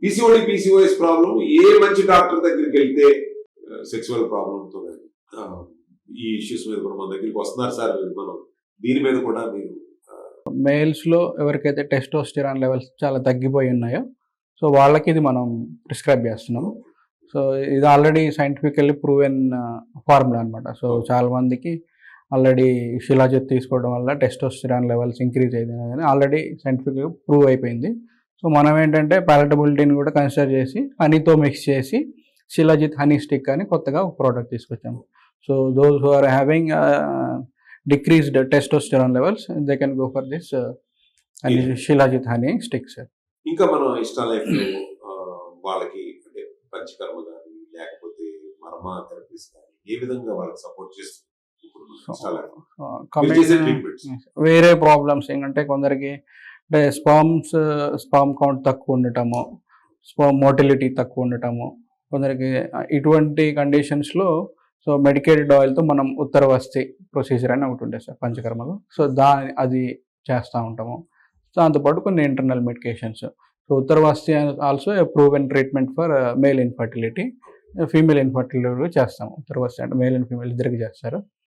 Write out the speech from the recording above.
PCOD PCOS problem ఏ మంచి doctor దగ్గరికి వెళ్తే సెక్సువల్ ప్రాబ్లంతో ఈ ఇష్యూస్ మీద కూడా మన దగ్గరికి వస్తున్నారు సార్. మనం దీని మీద కూడా మీరు మేల్స్లో ఎవరికైతే టెస్టోస్టిరాన్ లెవెల్స్ చాలా తగ్గిపోయి ఉన్నాయో సో వాళ్ళకి ఇది మనం ప్రిస్క్రైబ్ చేస్తున్నాం. సో ఇది ఆల్రెడీ సైంటిఫికల్లీ ప్రూవెన్ ఫార్ములా అనమాట. సో చాలా మందికి ఆల్రెడీ శిలాజిత్ తీసుకోవడం వల్ల టెస్టోస్టిరాన్ లెవెల్స్ ఇంక్రీజ్ అయింది ఆల్రెడీ సైంటిఫిక్గా ప్రూవ్ అయిపోయింది. సో మనం ఏంటంటే పాలటబిలిటీని కూడా కన్సిడర్ చేసి హనీతో మిక్స్ చేసి శిలాజిత్ హనీ స్టిక్ అని కొత్తగా ఒక ప్రోడక్ట్ తీసుకొచ్చాము. So those who are having decreased testosterone levels, they can go for this Shilajit honey sticks. ఇంకా మనం ఇష్టా లైఫ్ వాళ్ళకి అంటే పంచకర్మ కానీ లేకపోతే మర్మ థెరపీస్ కానీ ఏ విధంగా వాళ్ళకి సపోర్ట్ చేస్తుంది వేరే ప్రాబ్లమ్స్ ఏంటంటే కొందరికి అంటే స్పర్మ్ కౌంట్ తక్కువ ఉండటము, స్పర్మ్ మోటిలిటీ తక్కువ ఉండటము, కొందరికి ఇటువంటి కండిషన్స్లో సో మెడికేటెడ్ ఆయిల్తో మనం ఉత్తరవస్తి ప్రొసీజర్ అని ఒకటి ఉంటుంది సార్ పంచకర్మలో. సో అది చేస్తూ ఉంటాము. దాంతోపాటు కొన్ని internal medications. So ఉత్తరవస్తి also proven treatment for male infertility, female infertility చేస్తాము. ఉత్తరవస్తి అంటే మేల్ అండ్ ఫీమేల్ ఇద్దరికి చేస్తారు.